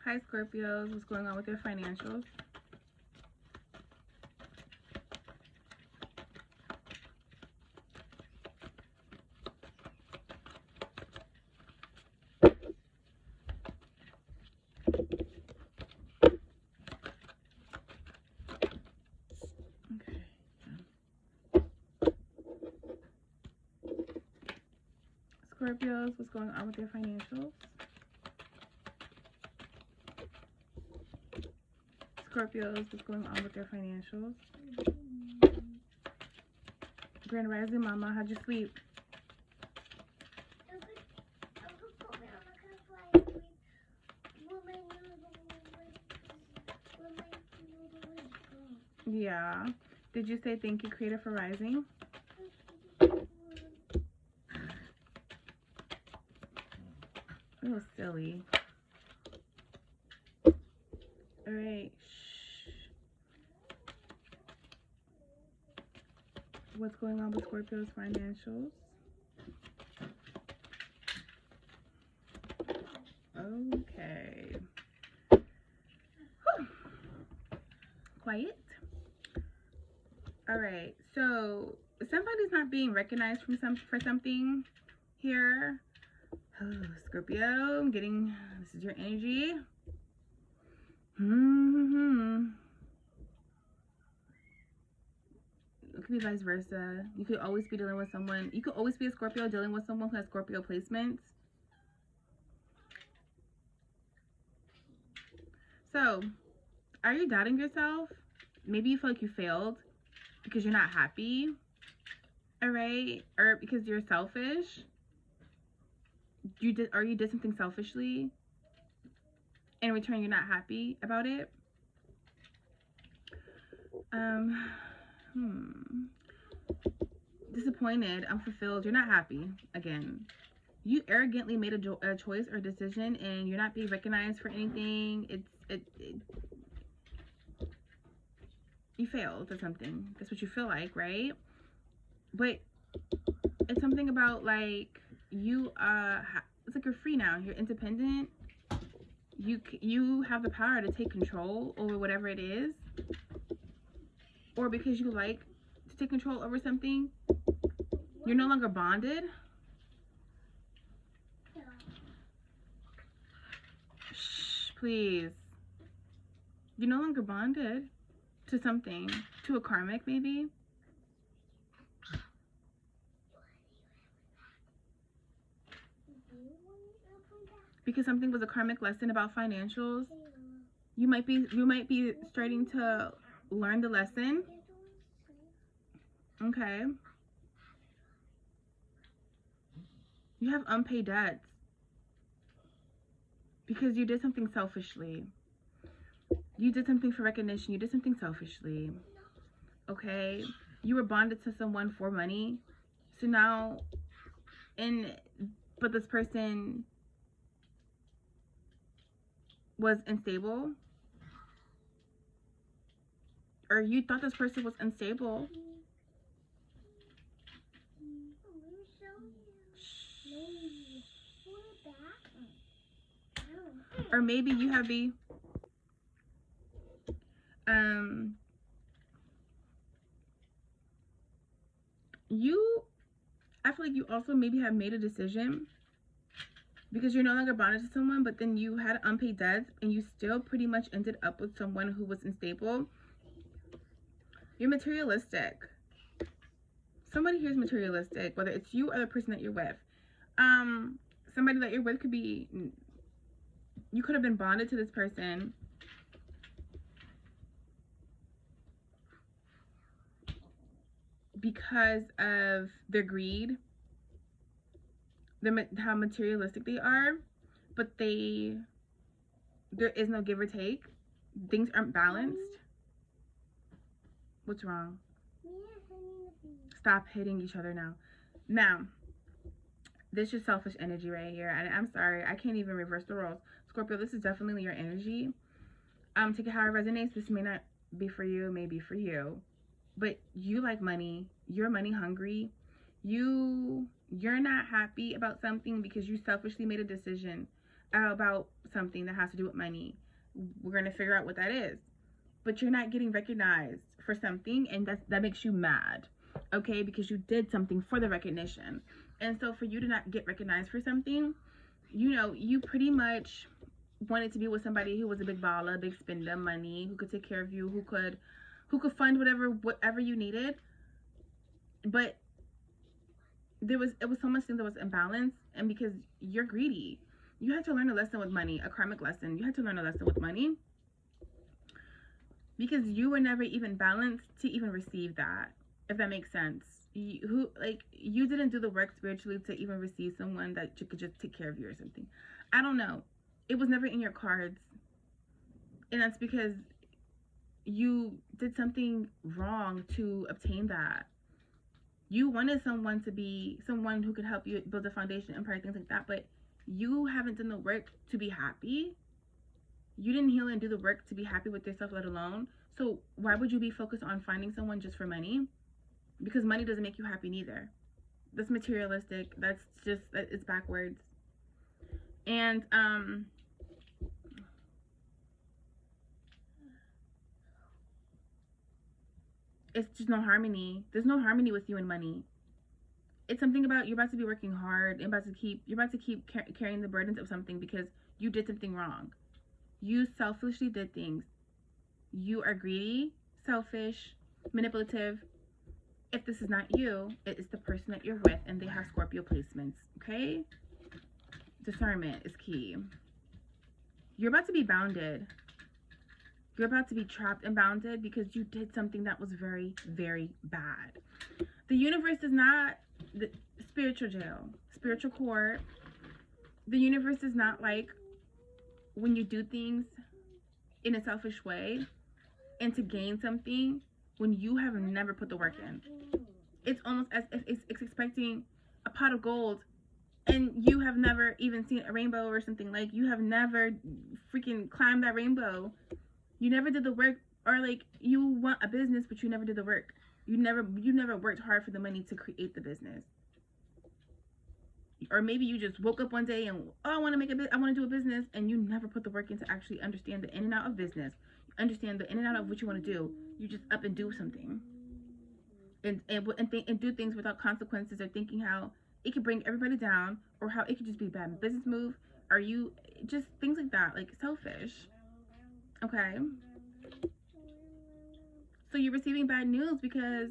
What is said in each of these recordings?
Hi, Scorpios. What's going on with your financials? Okay. Scorpios, what's going on with your financials? Scorpios, what's going on with your financials? Grand Rising Mama, how'd you sleep? Yeah. Did you say thank you, Creator, for rising? It was silly. Alright. What's going on with Scorpio's financials? Okay. Whew. Quiet. Alright, so somebody's not being recognized for something here. Oh, Scorpio, I'm getting, this is your energy. It could be vice versa. You could always be dealing with someone. You could always be a Scorpio dealing with someone who has Scorpio placements. So, are you doubting yourself? Maybe you feel like you failed because you're not happy. Alright? Or because you're selfish. You did something selfishly. In return, you're not happy about it. Disappointed, unfulfilled, you're not happy. Again, you arrogantly made a choice or decision and you're not being recognized for anything. You failed at something. That's what you feel like, right? But it's something about like you it's like you're free now. You're independent. You have the power to take control over whatever it is, or because you like to take control over something, you're no longer bonded. Shh, please. You're no longer bonded to something, to a karmic maybe. Because something was a karmic lesson about financials. You might be starting to learn the lesson. Okay. You have unpaid debts because you did something selfishly. You did something for recognition. You did something selfishly. Okay. You were bonded to someone for money. So now, but this person was unstable, or you thought this person was unstable. Or maybe you have I feel like you also maybe have made a decision because you're no longer bonded to someone, but then you had unpaid debts and you still pretty much ended up with someone who was unstable. You're materialistic. Somebody here is materialistic, whether it's you or the person that you're with. Somebody that you're with could be, you could have been bonded to this person because of their greed, how materialistic they are, but there is no give or take. Things aren't balanced. What's wrong? Stop hitting each other now. Now, this is selfish energy right here. And I'm sorry, I can't even reverse the roles. Scorpio, this is definitely your energy. Take it how it resonates. This may not be for you, it may be for you. But you like money. You're money hungry. You're not happy about something because you selfishly made a decision. about something that has to do with money. We're going to figure out what that is. But you're not getting recognized for something, and that makes you mad, okay? Because you did something for the recognition. And so for you to not get recognized for something, you pretty much wanted to be with somebody who was a big baller, big spender, money, who could take care of you, who could fund whatever you needed. But it was so much things that was imbalanced, and because you're greedy, you had to learn a lesson with money, a karmic lesson. You had to learn a lesson with money, because you were never even balanced to even receive that, if that makes sense. You didn't do the work spiritually to even receive someone that could just take care of you or something. I don't know. It was never in your cards. And that's because you did something wrong to obtain that. You wanted someone to be someone who could help you build a foundation, empire, things like that, but you haven't done the work to be happy. You didn't heal and do the work to be happy with yourself, let alone. So why would you be focused on finding someone just for money? Because money doesn't make you happy neither. That's materialistic. It's backwards. And it's just no harmony. There's no harmony with you and money. It's something about you're about to be working hard. You're about to keep carrying the burdens of something because you did something wrong. You selfishly did things. You are greedy, selfish, manipulative. If this is not you, it is the person that you're with, and they have Scorpio placements, okay? Discernment is key. You're about to be bounded. You're about to be trapped and bounded because you did something that was very, very bad. The universe is not the spiritual jail, spiritual court. The universe is not like when you do things in a selfish way and to gain something when you have never put the work in. It's almost as if it's expecting a pot of gold and you have never even seen a rainbow or something. Like, you have never freaking climbed that rainbow. You never did the work. Or like, you want a business but you never did the work. You never worked hard for the money to create the business. Or maybe you just woke up one day and, I want to do a business, and you never put the work in to actually understand the in and out of business. Understand the in and out of what you want to do. You just up and do something, and do things without consequences, or thinking how it could bring everybody down, or how it could just be a bad business move, or you just things like that, like selfish. Okay, so you're receiving bad news because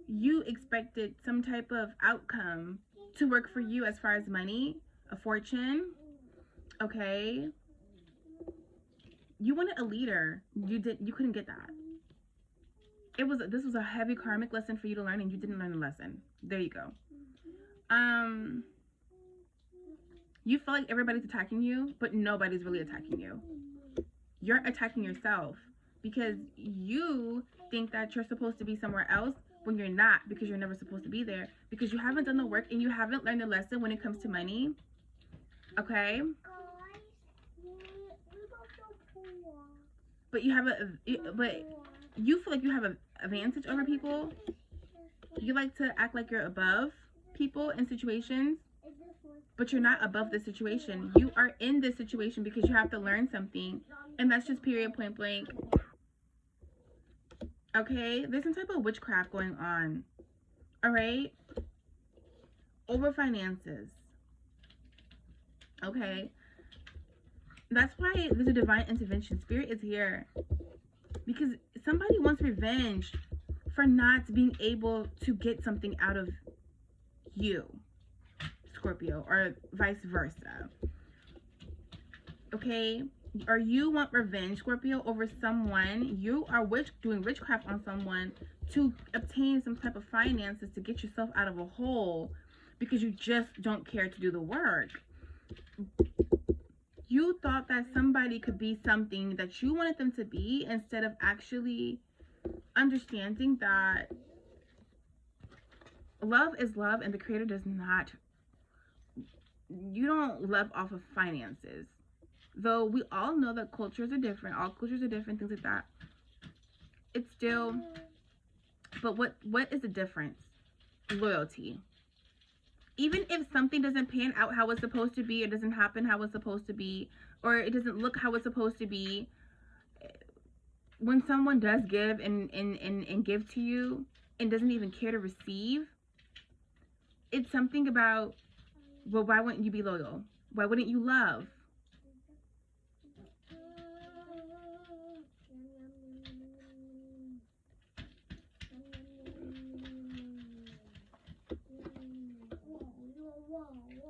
you expected some type of outcome to work for you as far as money, a fortune. Okay, you wanted a leader. You couldn't get that. This was a heavy karmic lesson for you to learn, and you didn't learn the lesson. There you go. You feel like everybody's attacking you, but nobody's really attacking you. You're attacking yourself because you think that you're supposed to be somewhere else when you're not, because you're never supposed to be there, because you haven't done the work and you haven't learned the lesson when it comes to money. Okay? But you feel like you have an advantage over people. You like to act like you're above people in situations, but you're not above the situation. You are in this situation because you have to learn something, and that's just period, point blank. Okay, there's some type of witchcraft going on. All right, over finances. Okay, that's why there's a divine intervention. Spirit is here because somebody wants revenge for not being able to get something out of you, Scorpio, or vice versa. Okay, or you want revenge, Scorpio, over someone. You are doing witchcraft on someone to obtain some type of finances to get yourself out of a hole because you just don't care to do the work. You thought that somebody could be something that you wanted them to be, instead of actually understanding that love is love, and the Creator does not. You don't love off of finances. Though we all know that cultures are different, all cultures are different, things like that. It's still, but what is the difference? Loyalty. even if something doesn't pan out how it's supposed to be, it doesn't happen how it's supposed to be, or it doesn't look how it's supposed to be, when someone does give and give to you and doesn't even care to receive, it's something about, well, why wouldn't you be loyal? Why wouldn't you love?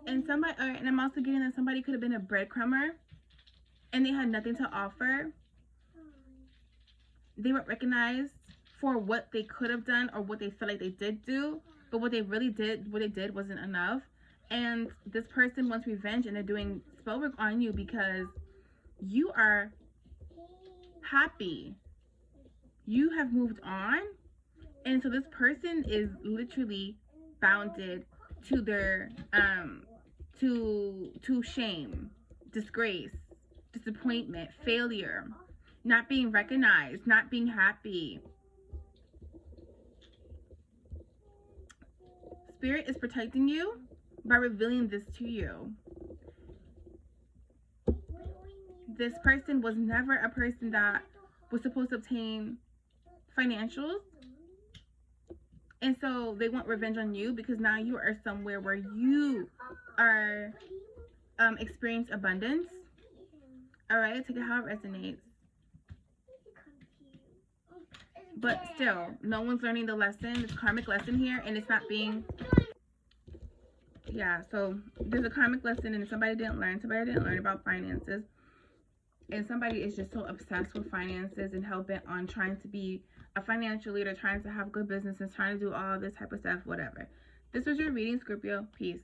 And somebody, and I'm also getting that somebody could have been a breadcrumber and they had nothing to offer. They weren't recognized for what they could have done or what they felt like they did do, but what they really did, what they did wasn't enough. And this person wants revenge, and they're doing spell work on you because you are happy. You have moved on, and so this person is literally bounded to their to shame, disgrace, disappointment, failure, not being recognized, not being happy. Spirit is protecting you by revealing this to you. This person was never a person that was supposed to obtain financials. And so they want revenge on you because now you are somewhere where you are experience abundance. All right, take it how it resonates. But still, no one's learning the lesson. It's a karmic lesson here, and it's not being... Yeah, so there's a karmic lesson, and somebody didn't learn. Somebody didn't learn about finances. And somebody is just so obsessed with finances and hell-bent on trying to be a financial leader, trying to have good businesses, trying to do all this type of stuff, whatever. This was your reading, Scorpio. Peace.